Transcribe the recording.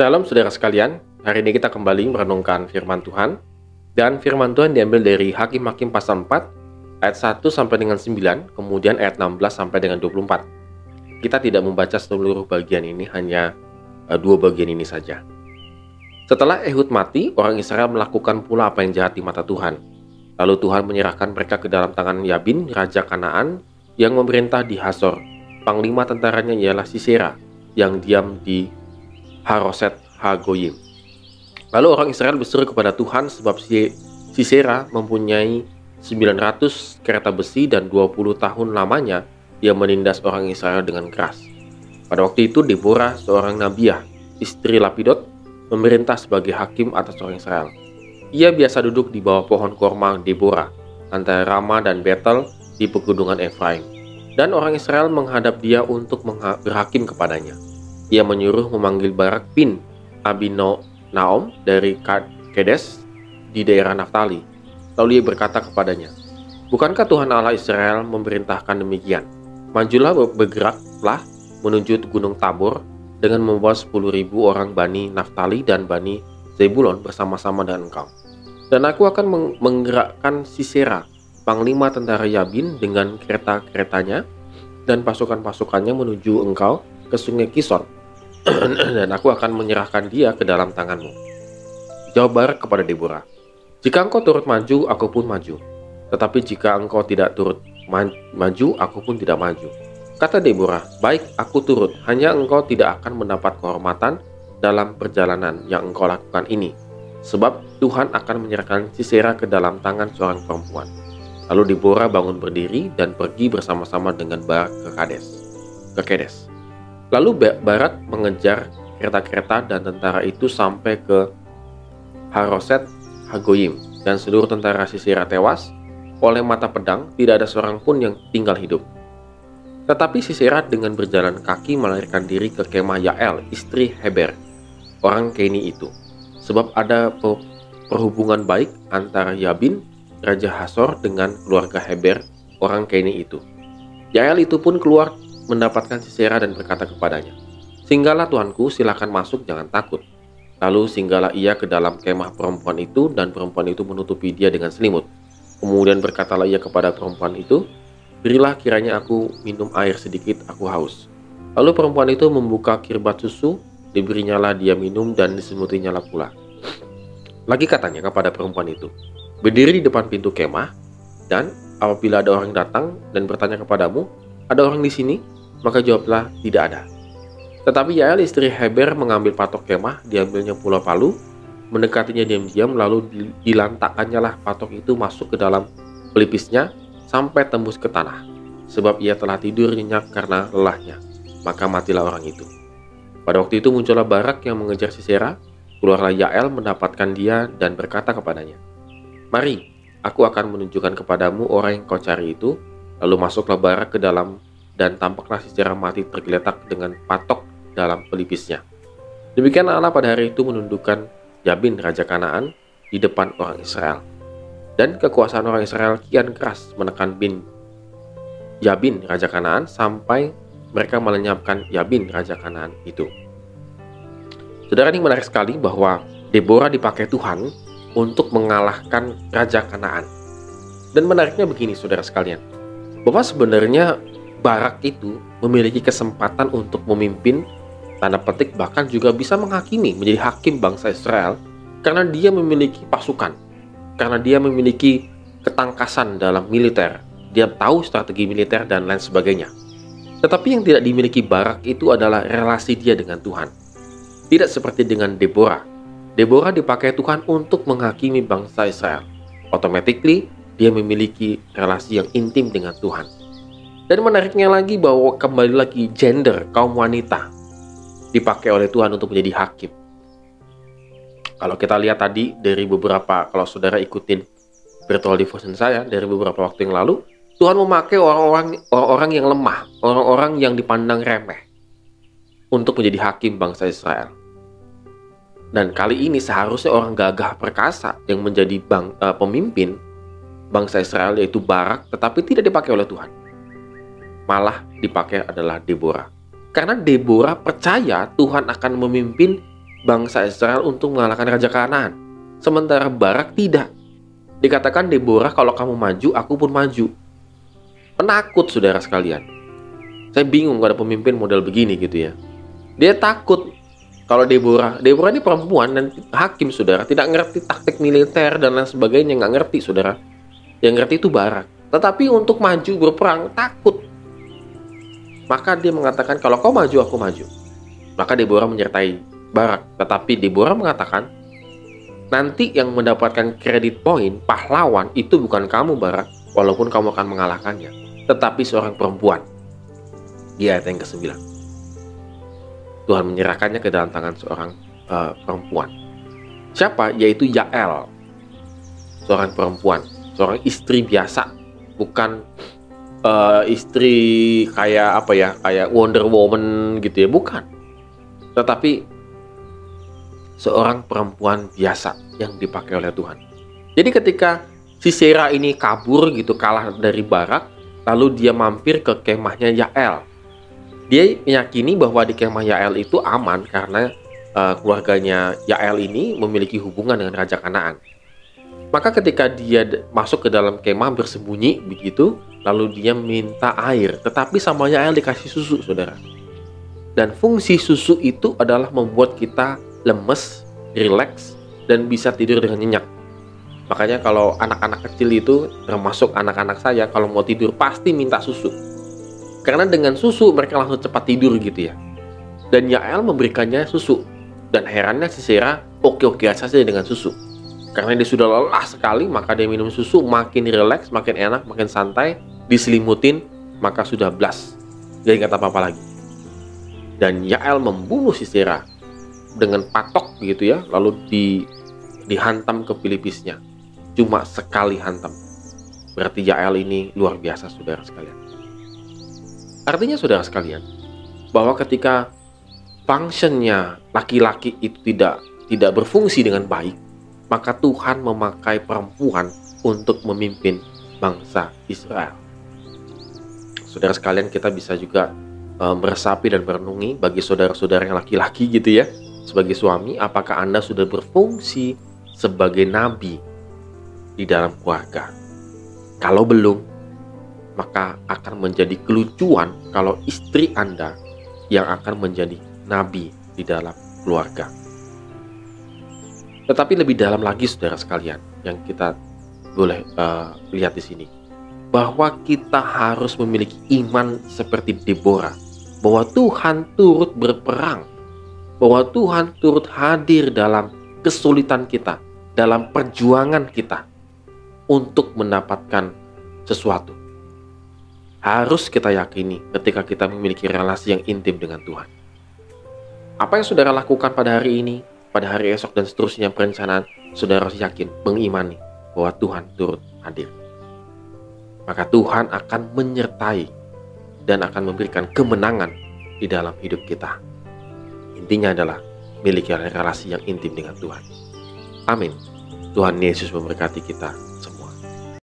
Shalom saudara sekalian, hari ini kita kembali merenungkan firman Tuhan. Dan firman Tuhan diambil dari Hakim-Hakim pasal 4 ayat 1 sampai dengan 9, kemudian ayat 16 sampai dengan 24. Kita tidak membaca seluruh bagian ini, hanya dua bagian ini saja. Setelah Ehud mati, orang Israel melakukan pula apa yang jahat di mata Tuhan. Lalu Tuhan menyerahkan mereka ke dalam tangan Yabin, raja Kanaan, yang memerintah di Hazor. Panglima tentaranya ialah Sisera, yang diam di Haroset Hagoyim. Lalu orang Israel berseru kepada Tuhan sebab Sisera mempunyai 900 kereta besi dan 20 tahun lamanya dia menindas orang Israel dengan keras. Pada waktu itu Deborah, seorang nabiah, istri Lapidot, memerintah sebagai hakim atas orang Israel. Ia biasa duduk di bawah pohon korma Deborah antara Rama dan Betel di pegunungan Efraim. Dan orang Israel menghadap dia untuk berhakim kepadanya. Ia menyuruh memanggil Barak bin Abinoam dari Kedes di daerah Naftali. Lalu ia berkata kepadanya, "Bukankah Tuhan Allah Israel memerintahkan demikian? Majulah, bergeraklah menuju Gunung Tabor dengan membawa 10.000 orang Bani Naftali dan Bani Zebulon bersama-sama dengan engkau. Dan aku akan menggerakkan Sisera, panglima tentara Yabin dengan kereta-keretanya dan pasukan-pasukannya menuju engkau ke sungai Kison. Dan aku akan menyerahkan dia ke dalam tanganmu." Jawab Barak kepada Deborah, "Jika engkau turut maju, aku pun maju. Tetapi jika engkau tidak turut maju, aku pun tidak maju." Kata Deborah, "Baik, aku turut, hanya engkau tidak akan mendapat kehormatan dalam perjalanan yang engkau lakukan ini, sebab Tuhan akan menyerahkan Sisera ke dalam tangan seorang perempuan." Lalu Deborah bangun berdiri dan pergi bersama-sama dengan Barak ke Kedes. Lalu Barak mengejar kereta-kereta dan tentara itu sampai ke Haroset Hagoyim, dan seluruh tentara Sisera tewas oleh mata pedang, tidak ada seorang pun yang tinggal hidup. Tetapi Sisera dengan berjalan kaki melarikan diri ke kemah Yael, istri Heber, orang Keni itu, sebab ada perhubungan baik antara Yabin, raja Hazor, dengan keluarga Heber, orang Keni itu. Yael itu pun keluar mendapatkan Sisera dan berkata kepadanya, "Singgahlah Tuanku, silakan masuk, jangan takut." Lalu singgahlah ia ke dalam kemah perempuan itu, dan perempuan itu menutupi dia dengan selimut. Kemudian berkatalah ia kepada perempuan itu, "Berilah kiranya aku minum air sedikit, aku haus." Lalu perempuan itu membuka kirbat susu, diberinyalah dia minum dan diselimutinya pula. Lagi katanya kepada perempuan itu, "Berdiri di depan pintu kemah, dan apabila ada orang datang dan bertanya kepadamu, 'Ada orang di sini?' maka jawablah, 'Tidak ada.'" Tetapi Yael istri Heber mengambil patok kemah, diambilnya pula palu, mendekatinya diam-diam, lalu dilantakkannya lah patok itu masuk ke dalam pelipisnya sampai tembus ke tanah, sebab ia telah tidur nyenyak karena lelahnya. Maka matilah orang itu. Pada waktu itu muncullah Barak yang mengejar Sisera. Keluarlah Yael mendapatkan dia dan berkata kepadanya, "Mari, aku akan menunjukkan kepadamu orang yang kau cari itu." Lalu masuklah Barak ke dalam, dan tampaklah Sisera mati tergeletak dengan patok dalam pelipisnya. Demikian Allah pada hari itu menundukkan Yabin, raja Kanaan, di depan orang Israel. Dan kekuasaan orang Israel kian keras menekan Yabin, raja Kanaan, sampai mereka melenyapkan Yabin, raja Kanaan itu. Saudara, ini menarik sekali bahwa Deborah dipakai Tuhan untuk mengalahkan raja Kanaan. Dan menariknya begini, saudara sekalian, bahwa sebenarnya Barak itu memiliki kesempatan untuk memimpin, tanda petik, bahkan juga bisa menghakimi, menjadi hakim bangsa Israel, karena dia memiliki pasukan, karena dia memiliki ketangkasan dalam militer, dia tahu strategi militer dan lain sebagainya. Tetapi yang tidak dimiliki Barak itu adalah relasi dia dengan Tuhan. Tidak seperti dengan Deborah. Deborah dipakai Tuhan untuk menghakimi bangsa Israel. Automatically dia memiliki relasi yang intim dengan Tuhan. Dan menariknya lagi bahwa kembali lagi gender, kaum wanita dipakai oleh Tuhan untuk menjadi hakim. Kalau kita lihat tadi dari beberapa, kalau saudara ikutin virtual devotion saya dari beberapa waktu yang lalu, Tuhan memakai orang-orang yang lemah, orang-orang yang dipandang remeh untuk menjadi hakim bangsa Israel. Dan kali ini seharusnya orang gagah perkasa yang menjadi pemimpin bangsa Israel, yaitu Barak, tetapi tidak dipakai oleh Tuhan. Malah dipakai adalah Deborah. Karena Deborah percaya Tuhan akan memimpin bangsa Israel untuk mengalahkan Raja Kanaan. Sementara Barak tidak. Dikatakan Deborah, kalau kamu maju, aku pun maju. Penakut saudara sekalian. Saya bingung kalau ada pemimpin model begini gitu ya. Dia takut. Kalau Deborah ini perempuan dan hakim saudara, tidak ngerti taktik militer dan lain sebagainya, nggak ngerti saudara. Yang ngerti itu Barak. Tetapi untuk maju berperang takut. Maka dia mengatakan, kalau kau maju, aku maju. Maka Deborah menyertai Barak. Tetapi Deborah mengatakan, nanti yang mendapatkan kredit poin pahlawan itu bukan kamu Barak, walaupun kamu akan mengalahkannya, tetapi seorang perempuan. Di ayat yang ke-9, Tuhan menyerahkannya ke dalam tangan seorang perempuan. Siapa? Yaitu Yael, seorang perempuan, seorang istri biasa, bukan istri kayak kayak Wonder Woman gitu ya, bukan. Tetapi seorang perempuan biasa yang dipakai oleh Tuhan. Jadi ketika Sisera ini kabur gitu, kalah dari Barak, lalu dia mampir ke kemahnya Yael. Dia meyakini bahwa di kemah Yael itu aman karena keluarganya Yael ini memiliki hubungan dengan Raja Kanaan. Maka ketika dia masuk ke dalam kemah bersembunyi begitu, lalu dia minta air, tetapi sama Yael dikasih susu saudara. Dan fungsi susu itu adalah membuat kita lemes, rileks, dan bisa tidur dengan nyenyak. Makanya kalau anak-anak kecil itu, termasuk anak-anak saya, kalau mau tidur pasti minta susu. Karena dengan susu mereka langsung cepat tidur gitu ya. Dan Yael memberikannya susu. Dan herannya Sisera oke-oke saja dengan susu. Karena dia sudah lelah sekali, maka dia minum susu, makin rileks, makin enak, makin santai, diselimutin, maka sudah blas. Dia ingat apa-apa lagi. Dan Yael membunuh Sisera dengan patok gitu ya, lalu dihantam ke pelipisnya. Cuma sekali hantam. Berarti Yael ini luar biasa saudara sekalian. Artinya saudara sekalian, bahwa ketika functionnya laki-laki itu tidak berfungsi dengan baik, maka Tuhan memakai perempuan untuk memimpin bangsa Israel. Saudara sekalian, kita bisa juga meresapi dan merenungi bagi saudara-saudara yang laki-laki gitu ya. Sebagai suami, apakah Anda sudah berfungsi sebagai nabi di dalam keluarga? Kalau belum, maka akan menjadi kelucuan kalau istri Anda yang akan menjadi nabi di dalam keluarga. Tetapi lebih dalam lagi saudara sekalian, yang kita boleh lihat di sini, bahwa kita harus memiliki iman seperti Deborah, bahwa Tuhan turut berperang, bahwa Tuhan turut hadir dalam kesulitan kita, dalam perjuangan kita untuk mendapatkan sesuatu. Harus kita yakini ketika kita memiliki relasi yang intim dengan Tuhan. Apa yang saudara lakukan pada hari ini, pada hari esok dan seterusnya perencanaan, saudara harus yakin, mengimani bahwa Tuhan turut hadir. Maka Tuhan akan menyertai dan akan memberikan kemenangan di dalam hidup kita. Intinya adalah miliki relasi yang intim dengan Tuhan. Amin. Tuhan Yesus memberkati kita.